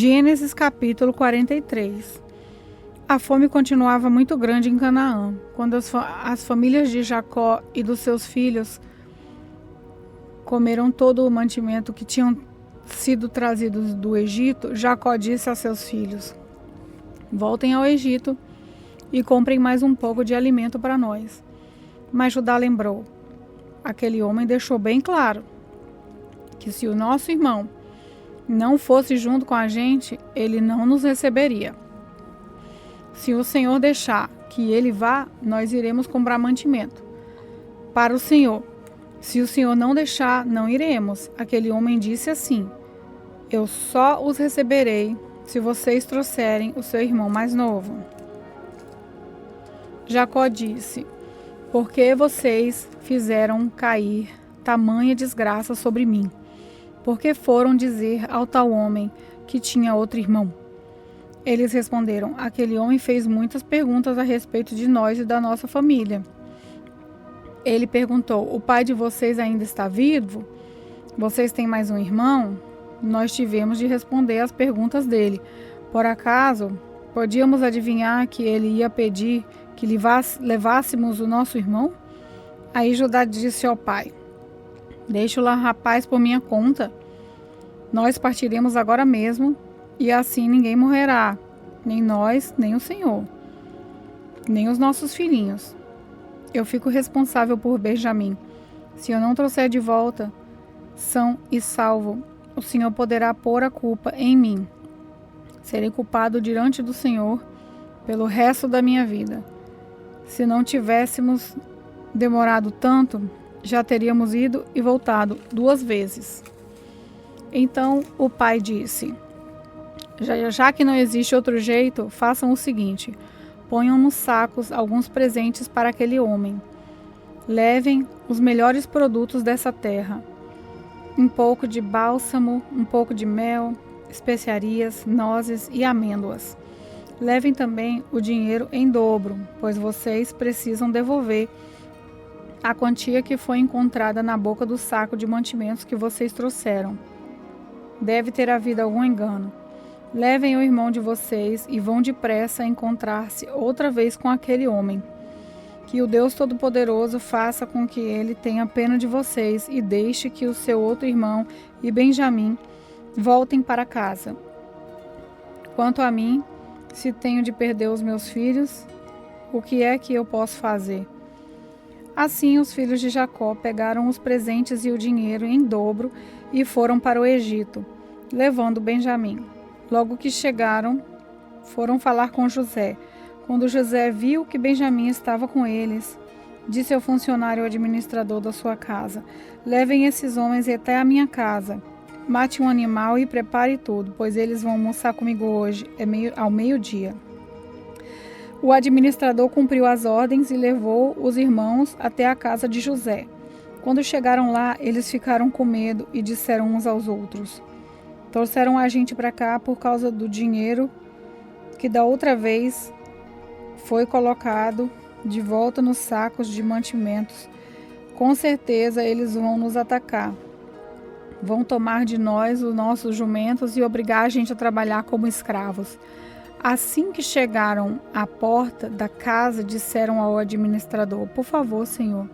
Gênesis capítulo 43. A fome continuava muito grande em Canaã. Quando as famílias de Jacó e dos seus filhos comeram todo o mantimento que tinham sido trazidos do Egito, Jacó disse a seus filhos: voltem ao Egito e comprem mais um pouco de alimento para nós. Mas Judá lembrou: aquele homem deixou bem claro que se o nosso irmão não fosse junto com a gente, ele não nos receberia. Se o Senhor deixar que ele vá, nós iremos comprar mantimento para o Senhor. Se o Senhor não deixar, não iremos. Aquele homem disse assim: eu só os receberei se vocês trouxerem o seu irmão mais novo. Jacó disse: por que vocês fizeram cair tamanha desgraça sobre mim? Porque foram dizer ao tal homem que tinha outro irmão. Eles responderam: aquele homem fez muitas perguntas a respeito de nós e da nossa família. Ele perguntou: o pai de vocês ainda está vivo? Vocês têm mais um irmão? Nós tivemos de responder às perguntas dele. Por acaso, podíamos adivinhar que ele ia pedir que levássemos o nosso irmão? Aí Judá disse ao pai: deixe o rapaz por minha conta. Nós partiremos agora mesmo, e assim ninguém morrerá, nem nós, nem o Senhor, nem os nossos filhinhos. Eu fico responsável por Benjamim. Se eu não trouxer de volta, são e salvo, o Senhor poderá pôr a culpa em mim. Serei culpado diante do Senhor pelo resto da minha vida. Se não tivéssemos demorado tanto, já teríamos ido e voltado 2 vezes. Então o pai disse: já que não existe outro jeito, façam o seguinte: ponham nos sacos alguns presentes para aquele homem. Levem os melhores produtos dessa terra: um pouco de bálsamo, um pouco de mel, especiarias, nozes e amêndoas. Levem também o dinheiro em dobro, pois vocês precisam devolver a quantia que foi encontrada na boca do saco de mantimentos que vocês trouxeram. Deve ter havido algum engano. Levem o irmão de vocês e vão depressa encontrar-se outra vez com aquele homem. Que o Deus Todo-Poderoso faça com que ele tenha pena de vocês e deixe que o seu outro irmão e Benjamim voltem para casa. Quanto a mim, se tenho de perder os meus filhos, o que é que eu posso fazer? Assim os filhos de Jacó pegaram os presentes e o dinheiro em dobro e foram para o Egito, levando Benjamim. Logo que chegaram, foram falar com José. Quando José viu que Benjamim estava com eles, disse ao funcionário administrador da sua casa: levem esses homens até a minha casa. Mate um animal e prepare tudo, pois eles vão almoçar comigo hoje, ao meio-dia. O administrador cumpriu as ordens e levou os irmãos até a casa de José. Quando chegaram lá, eles ficaram com medo e disseram uns aos outros: trouxeram a gente para cá por causa do dinheiro que da outra vez foi colocado de volta nos sacos de mantimentos. Com certeza eles vão nos atacar. Vão tomar de nós os nossos jumentos e obrigar a gente a trabalhar como escravos. Assim que chegaram à porta da casa, disseram ao administrador: por favor, senhor,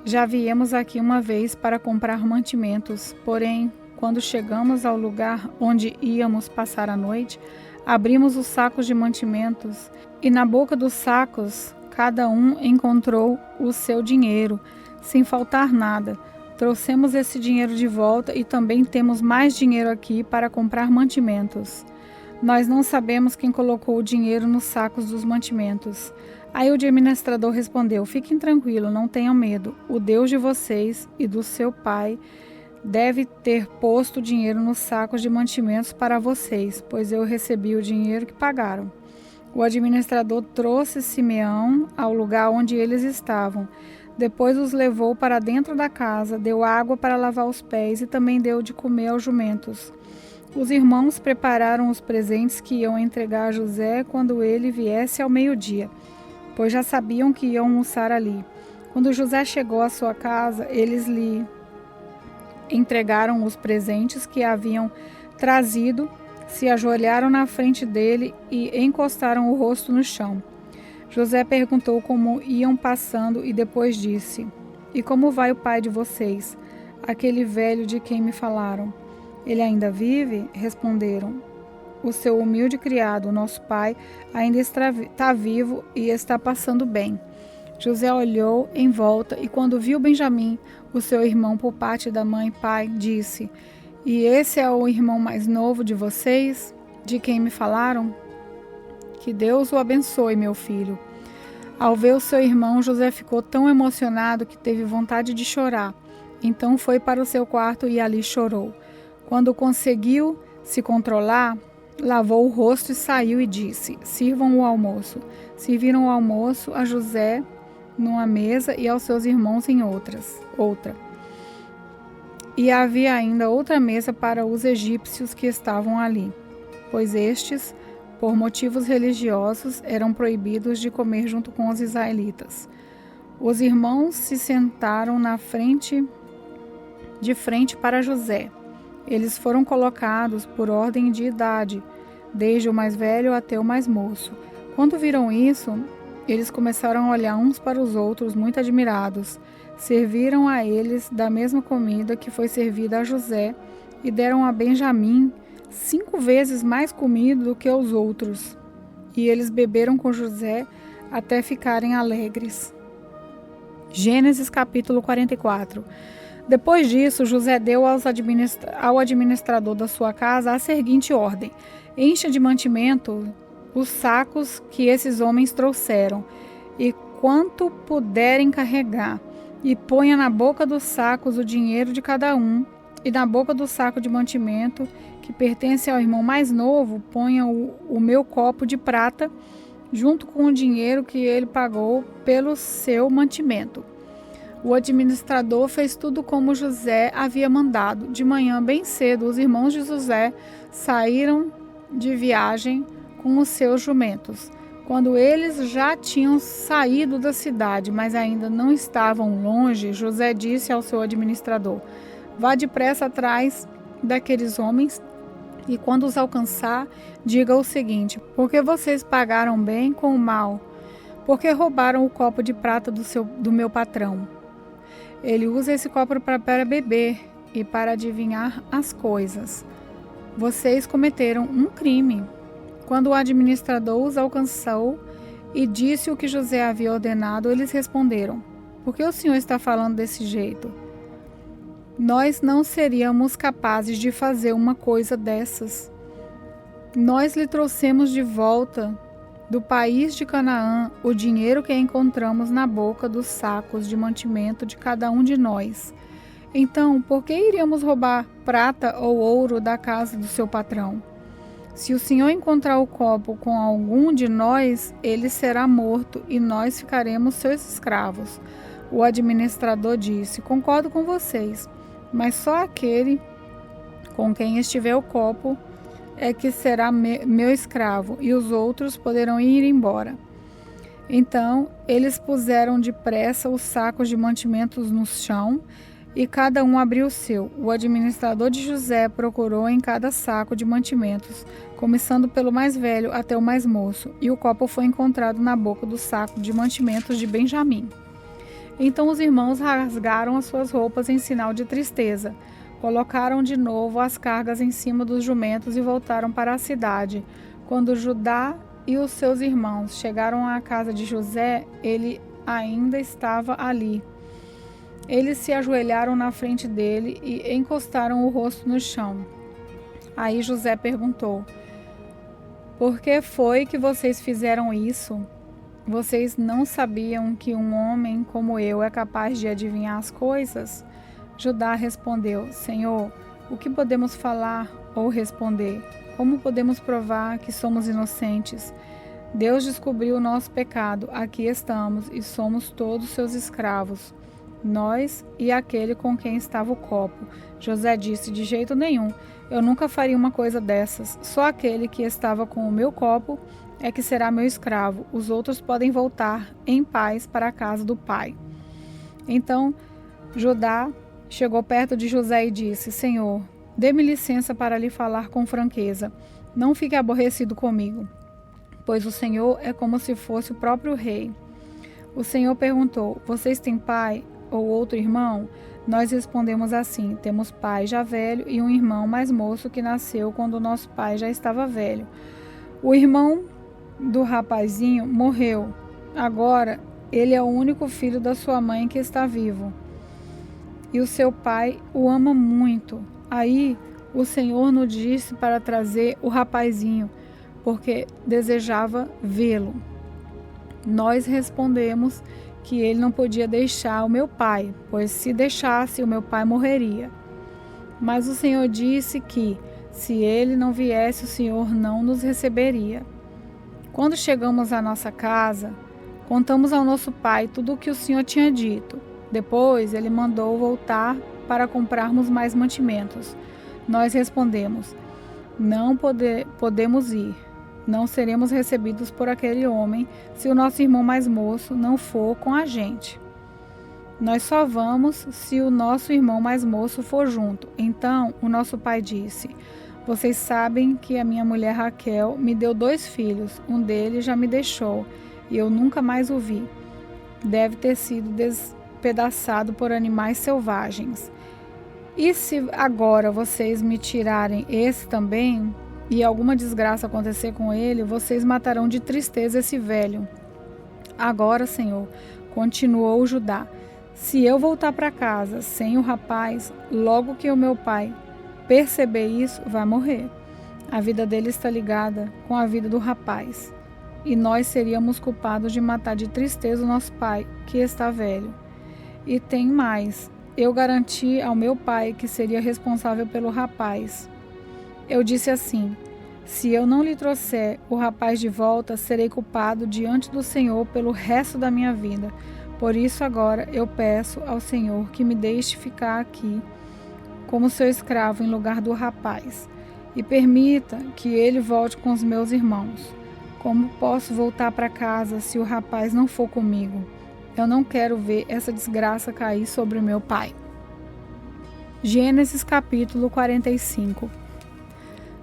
já viemos aqui uma vez para comprar mantimentos, porém, quando chegamos ao lugar onde íamos passar a noite, abrimos os sacos de mantimentos e na boca dos sacos cada um encontrou o seu dinheiro, sem faltar nada. Trouxemos esse dinheiro de volta e também temos mais dinheiro aqui para comprar mantimentos. Nós não sabemos quem colocou o dinheiro nos sacos dos mantimentos. Aí o administrador respondeu: fiquem tranquilos, não tenham medo. O Deus de vocês e do seu pai deve ter posto o dinheiro nos sacos de mantimentos para vocês, pois eu recebi o dinheiro que pagaram. O administrador trouxe Simeão ao lugar onde eles estavam. Depois os levou para dentro da casa, deu água para lavar os pés e também deu de comer aos jumentos. Os irmãos prepararam os presentes que iam entregar a José quando ele viesse ao meio-dia, pois já sabiam que iam almoçar ali. Quando José chegou à sua casa, eles lhe entregaram os presentes que haviam trazido se ajoelharam na frente dele e encostaram o rosto no chão. José perguntou como iam passando e depois disse: E como vai o pai de vocês, aquele velho de quem me falaram? Ele ainda vive? Responderam: O seu humilde criado, nosso pai, ainda está vivo e está passando bem. José olhou em volta e quando viu Benjamim, o seu irmão por parte da mãe e pai, disse: E esse é o irmão mais novo de vocês, de quem me falaram? Que Deus o abençoe, meu filho. Ao ver o seu irmão, José ficou tão emocionado que teve vontade de chorar. Então foi para o seu quarto e ali chorou. Quando conseguiu se controlar, lavou o rosto e saiu e disse: Sirvam o almoço. Serviram o almoço a José numa mesa e aos seus irmãos em outra. E havia ainda outra mesa para os egípcios que estavam ali, pois estes, por motivos religiosos, eram proibidos de comer junto com os israelitas. Os irmãos se sentaram de frente para José. Eles foram colocados por ordem de idade, desde o mais velho até o mais moço. Quando viram isso, eles começaram a olhar uns para os outros, muito admirados. Serviram a eles da mesma comida que foi servida a José e deram a Benjamim 5 vezes mais comida do que os outros. E eles beberam com José até ficarem alegres. Gênesis capítulo 44. Depois disso, José deu ao administrador da sua casa a seguinte ordem: encha de mantimento os sacos que esses homens trouxeram, e quanto puderem carregar, e ponha na boca dos sacos o dinheiro de cada um, e na boca do saco de mantimento que pertence ao irmão mais novo, ponha o meu copo de prata, junto com o dinheiro que ele pagou pelo seu mantimento. O administrador fez tudo como José havia mandado. De manhã, bem cedo, os irmãos de José saíram de viagem com os seus jumentos. Quando eles já tinham saído da cidade, mas ainda não estavam longe, José disse ao seu administrador: vá depressa atrás daqueles homens e quando os alcançar, diga o seguinte: por que vocês pagaram bem com o mal? Por que roubaram o copo de prata do meu patrão? Ele usa esse copo para beber e para adivinhar as coisas. Vocês cometeram um crime. Quando o administrador os alcançou e disse o que José havia ordenado, eles responderam: por que o senhor está falando desse jeito? Nós não seríamos capazes de fazer uma coisa dessas. Nós lhe trouxemos de volta do país de Canaã o dinheiro que encontramos na boca dos sacos de mantimento de cada um de nós. Então, por que iríamos roubar prata ou ouro da casa do seu patrão? Se o senhor encontrar o copo com algum de nós, ele será morto e nós ficaremos seus escravos. O administrador disse: concordo com vocês, mas só aquele com quem estiver o copo é que será meu escravo, e os outros poderão ir embora. Então, eles puseram depressa os sacos de mantimentos no chão, e cada um abriu o seu. O administrador de José procurou em cada saco de mantimentos, começando pelo mais velho até o mais moço, e o copo foi encontrado na boca do saco de mantimentos de Benjamim. Então os irmãos rasgaram as suas roupas em sinal de tristeza. Colocaram de novo as cargas em cima dos jumentos e voltaram para a cidade. Quando Judá e os seus irmãos chegaram à casa de José, ele ainda estava ali. Eles se ajoelharam na frente dele e encostaram o rosto no chão. Aí José perguntou: por que foi que vocês fizeram isso? Vocês não sabiam que um homem como eu é capaz de adivinhar as coisas? Judá respondeu: Senhor, o que podemos falar ou responder? Como podemos provar que somos inocentes? Deus descobriu o nosso pecado, aqui estamos e somos todos seus escravos, nós e aquele com quem estava o copo. José disse: de jeito nenhum, eu nunca faria uma coisa dessas. Só aquele que estava com o meu copo é que será meu escravo. Os outros podem voltar em paz para a casa do pai. Então Judá chegou perto de José e disse: Senhor, dê-me licença para lhe falar com franqueza. Não fique aborrecido comigo, pois o Senhor é como se fosse o próprio rei. O Senhor perguntou: vocês têm pai ou outro irmão? Nós respondemos assim: temos pai já velho e um irmão mais moço que nasceu quando nosso pai já estava velho. O irmão do rapazinho morreu. Agora ele é o único filho da sua mãe que está vivo. E o seu pai o ama muito. Aí o Senhor nos disse para trazer o rapazinho, porque desejava vê-lo. Nós respondemos que ele não podia deixar o meu pai, pois se deixasse, o meu pai morreria. Mas o Senhor disse que, se ele não viesse, o Senhor não nos receberia. Quando chegamos à nossa casa, contamos ao nosso pai tudo o que o Senhor tinha dito. Depois ele mandou voltar para comprarmos mais mantimentos. Nós respondemos: não podemos ir. Não seremos recebidos por aquele homem se o nosso irmão mais moço não for com a gente. Nós só vamos se o nosso irmão mais moço for junto. Então o nosso pai disse: vocês sabem que a minha mulher Raquel me deu 2 filhos. Um deles já me deixou e eu nunca mais o vi. Deve ter sido despedaçado por animais selvagens. E se agora vocês me tirarem esse também, e alguma desgraça acontecer com ele, vocês matarão de tristeza esse velho. Agora, Senhor, continuou Judá, se eu voltar para casa sem o rapaz, logo que o meu pai perceber isso, vai morrer. A vida dele está ligada com a vida do rapaz, e nós seríamos culpados de matar de tristeza o nosso pai, que está velho. E tem mais, eu garanti ao meu pai que seria responsável pelo rapaz. Eu disse assim: se eu não lhe trouxer o rapaz de volta, serei culpado diante do Senhor pelo resto da minha vida. Por isso agora eu peço ao Senhor que me deixe ficar aqui como seu escravo em lugar do rapaz, e permita que ele volte com os meus irmãos. Como posso voltar para casa se o rapaz não for comigo? Eu não quero ver essa desgraça cair sobre o meu pai. Gênesis capítulo 45.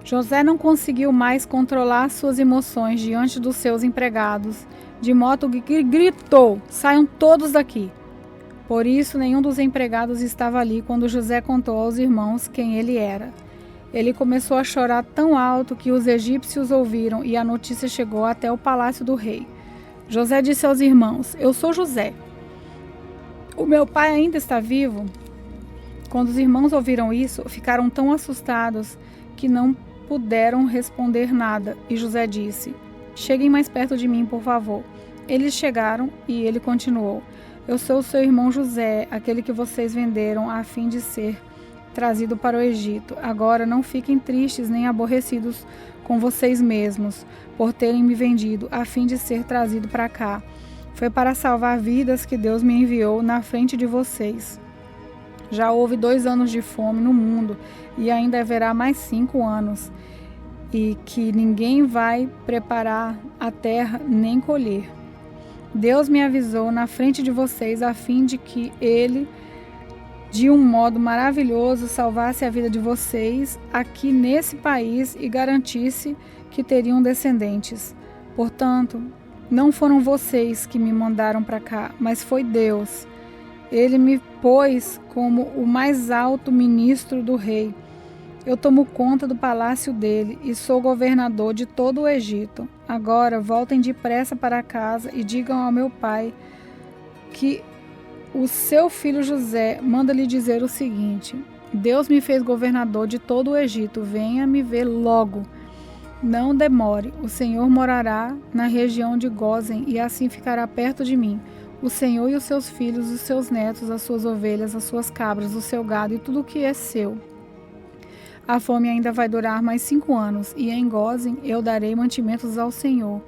José não conseguiu mais controlar suas emoções diante dos seus empregados, de modo que gritou: saiam todos daqui! Por isso, nenhum dos empregados estava ali quando José contou aos irmãos quem ele era. Ele começou a chorar tão alto que os egípcios ouviram e a notícia chegou até o palácio do rei. José disse aos irmãos: eu sou José. O meu pai ainda está vivo? Quando os irmãos ouviram isso, ficaram tão assustados que não puderam responder nada. E José disse: cheguem mais perto de mim, por favor. Eles chegaram e ele continuou: eu sou o seu irmão José, aquele que vocês venderam a fim de ser trazido para o Egito. Agora não fiquem tristes nem aborrecidos com vocês mesmos por terem me vendido a fim de ser trazido para cá. Foi para salvar vidas que Deus me enviou na frente de vocês. Já houve 2 anos de fome no mundo e ainda haverá mais 5 anos, e que ninguém vai preparar a terra nem colher. Deus me avisou na frente de vocês a fim de que Ele, de um modo maravilhoso, salvasse a vida de vocês aqui nesse país e garantisse que teriam descendentes. Portanto, não foram vocês que me mandaram para cá, mas foi Deus. Ele me pôs como o mais alto ministro do rei. Eu tomo conta do palácio dele e sou governador de todo o Egito. Agora voltem depressa para casa e digam ao meu pai que o seu filho José manda lhe dizer o seguinte: Deus me fez governador de todo o Egito. Venha me ver logo. Não demore. O Senhor morará na região de Gósen e assim ficará perto de mim. O Senhor e os seus filhos, os seus netos, as suas ovelhas, as suas cabras, o seu gado e tudo o que é seu. A fome ainda vai durar mais 5 anos, e em Gósen eu darei mantimentos ao Senhor,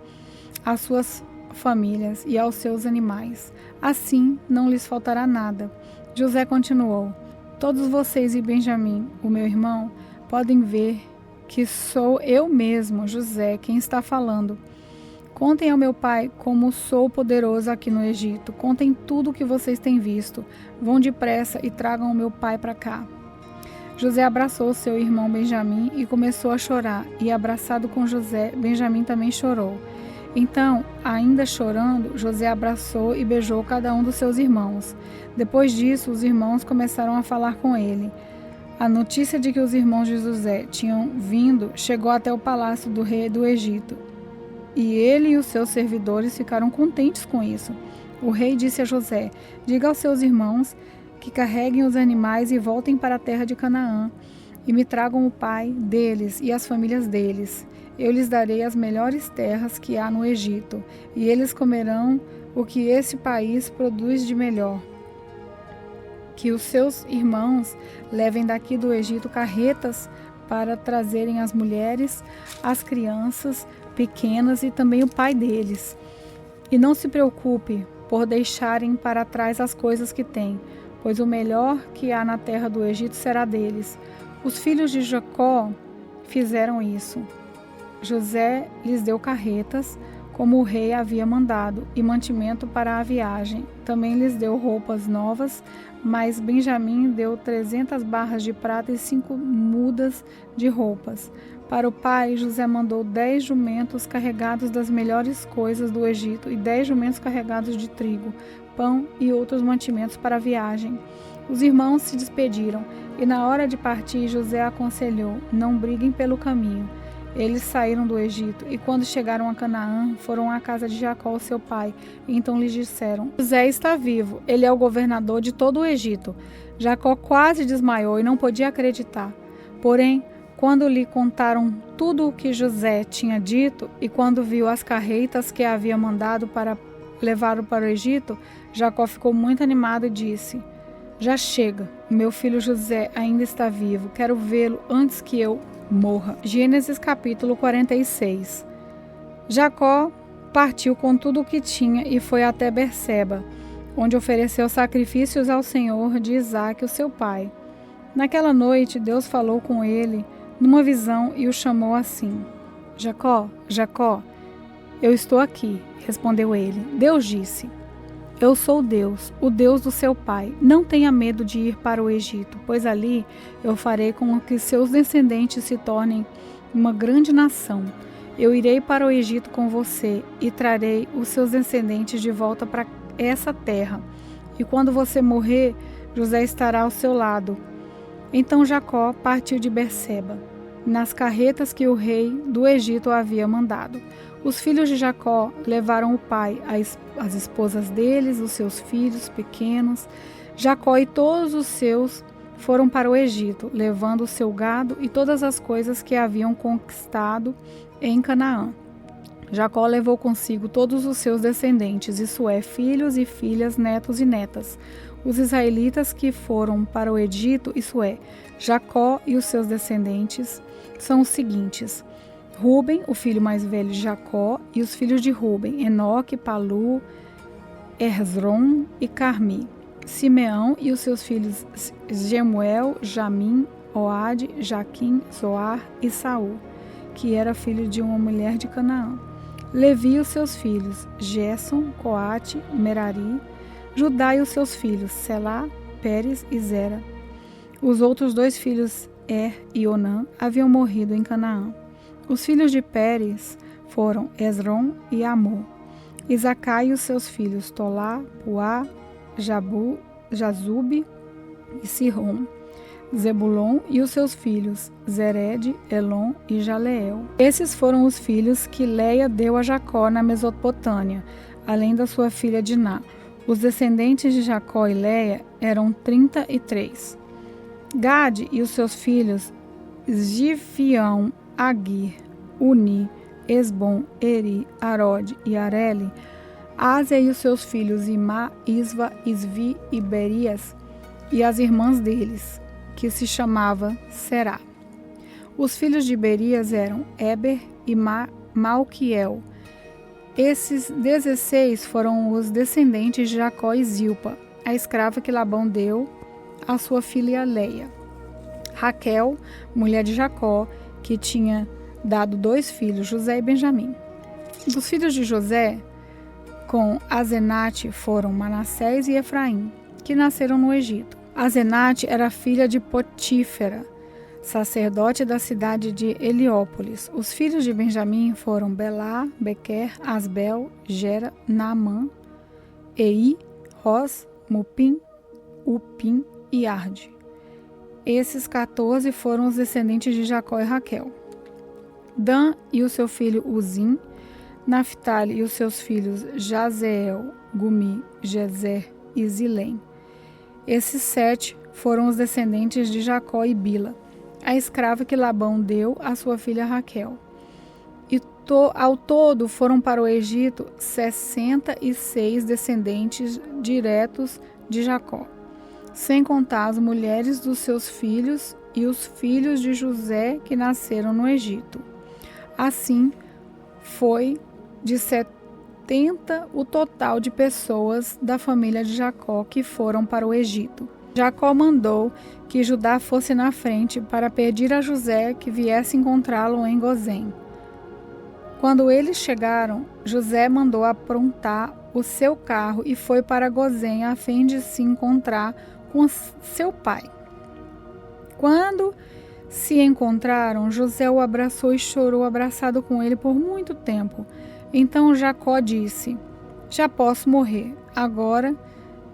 às suas famílias e aos seus animais. Assim não lhes faltará nada. José continuou: todos vocês e Benjamim, o meu irmão, podem ver que sou eu mesmo, José, quem está falando. Contem ao meu pai como sou poderoso aqui no Egito. Contem tudo o que vocês têm visto. Vão depressa e tragam o meu pai para cá. José abraçou seu irmão Benjamim e começou a chorar, e abraçado com José, Benjamim também chorou. Então, ainda chorando, José abraçou e beijou cada um dos seus irmãos. Depois disso, os irmãos começaram a falar com ele. A notícia de que os irmãos de José tinham vindo chegou até o palácio do rei do Egito. E ele e os seus servidores ficaram contentes com isso. O rei disse a José: diga aos seus irmãos que carreguem os animais e voltem para a terra de Canaã, e me tragam o pai deles e as famílias deles. Eu lhes darei as melhores terras que há no Egito, e eles comerão o que esse país produz de melhor. Que os seus irmãos levem daqui do Egito carretas para trazerem as mulheres, as crianças pequenas e também o pai deles. E não se preocupe por deixarem para trás as coisas que têm, pois o melhor que há na terra do Egito será deles. Os filhos de Jacó fizeram isso. José lhes deu carretas, como o rei havia mandado, e mantimento para a viagem. Também lhes deu roupas novas, mas Benjamim deu 300 barras de prata e 5 mudas de roupas. Para o pai, José mandou 10 jumentos carregados das melhores coisas do Egito e 10 jumentos carregados de trigo, pão e outros mantimentos para a viagem. Os irmãos se despediram, e na hora de partir, José aconselhou: não briguem pelo caminho. Eles saíram do Egito, e quando chegaram a Canaã, foram à casa de Jacó, seu pai. E então lhes disseram: José está vivo, ele é o governador de todo o Egito. Jacó quase desmaiou e não podia acreditar. Porém, quando lhe contaram tudo o que José tinha dito, e quando viu as carretas que havia mandado para levá-lo para o Egito, Jacó ficou muito animado e disse: já chega, meu filho José ainda está vivo, quero vê-lo antes que eu morra. Gênesis capítulo 46. Jacó partiu com tudo o que tinha e foi até Berseba, onde ofereceu sacrifícios ao Senhor de Isaque, o seu pai. Naquela noite, Deus falou com ele numa visão e o chamou assim: Jacó, Jacó. Eu estou aqui, respondeu ele. Deus disse: eu sou Deus, o Deus do seu pai. Não tenha medo de ir para o Egito, pois ali eu farei com que seus descendentes se tornem uma grande nação. Eu irei para o Egito com você e trarei os seus descendentes de volta para essa terra. E quando você morrer, José estará ao seu lado. Então Jacó partiu de Berseba, nas carretas que o rei do Egito havia mandado. Os filhos de Jacó levaram o pai, as esposas deles, os seus filhos pequenos. Jacó e todos os seus foram para o Egito, levando o seu gado e todas as coisas que haviam conquistado em Canaã. Jacó levou consigo todos os seus descendentes, isso é, filhos e filhas, netos e netas. Os israelitas que foram para o Egito, isso é, Jacó e os seus descendentes, são os seguintes: Ruben, o filho mais velho de Jacó, e os filhos de Ruben, Enoque, Palu, Hezron e Carmi. Simeão e os seus filhos Jemuel, Jamim, Oade, Jaquim, Zoar e Saul, que era filho de uma mulher de Canaã. Levi e os seus filhos, Gerson, Coate, Merari. Judá e os seus filhos, Selá, Pérez e Zera. Os outros 2 filhos, e Onã, haviam morrido em Canaã. Os filhos de Pérez foram Esrom e Amor. Isacar e os seus filhos, Tolá, Puá, Jazube e Sirrom. Zebulon e os seus filhos, Zered, Elon e Jaleel. Esses foram os filhos que Leia deu a Jacó na Mesopotâmia, além da sua filha Diná. Os descendentes de Jacó e Leia eram 33. Gade e os seus filhos, Zifião, Agir, Uni, Esbom, Eri, Arode e Areli. Ásia e os seus filhos, Imá, Isva, Isvi e Berias, e as irmãs deles, que se chamava Será. Os filhos de Berias eram Eber e Malquiel. Esses 16 foram os descendentes de Jacó e Zilpa, a escrava que Labão deu à sua filha Leia. Raquel, mulher de Jacó, que tinha dado 2 filhos, José e Benjamim. Dos filhos de José, com Azenate, foram Manassés e Efraim, que nasceram no Egito. Azenate era filha de Potífera, sacerdote da cidade de Heliópolis. Os filhos de Benjamim foram Belá, Bequer, Asbel, Gera, Naamã, Ei, Ros, Mupim, Upim e Arde. Esses 14 foram os descendentes de Jacó e Raquel. Dan e o seu filho Uzim, Naphtali e os seus filhos Jazeel, Gumi, Jezer e Zilém. Esses 7 foram os descendentes de Jacó e Bila, a escrava que Labão deu à sua filha Raquel. E ao todo foram para o Egito 66 descendentes diretos de Jacó, sem contar as mulheres dos seus filhos e os filhos de José que nasceram no Egito. Assim, foi de 70 o total de pessoas da família de Jacó que foram para o Egito. Jacó mandou que Judá fosse na frente para pedir a José que viesse encontrá-lo em Gozém. Quando eles chegaram, José mandou aprontar o seu carro e foi para Gozém a fim de se encontrar com seu pai. Quando se encontraram, José o abraçou e chorou abraçado com ele por muito tempo. Então Jacó disse: já posso morrer, agora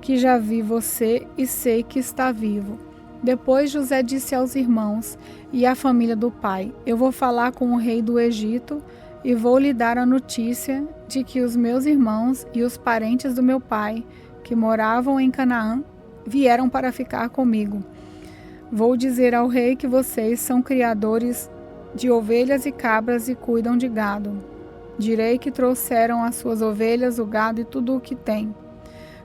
que já vi você e sei que está vivo. Depois José disse aos irmãos e à família do pai: eu vou falar com o rei do Egito e vou lhe dar a notícia de que os meus irmãos e os parentes do meu pai, que moravam em Canaã, vieram para ficar comigo. Vou dizer ao rei que vocês são criadores de ovelhas e cabras e cuidam de gado. Direi que trouxeram as suas ovelhas, o gado e tudo o que tem.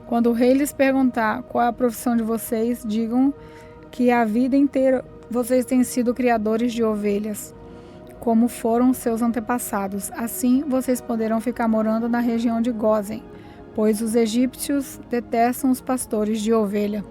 Quando o rei lhes perguntar qual é a profissão de vocês, digam que a vida inteira vocês têm sido criadores de ovelhas, como foram seus antepassados. Assim vocês poderão ficar morando na região de Gósen, pois os egípcios detestam os pastores de ovelha.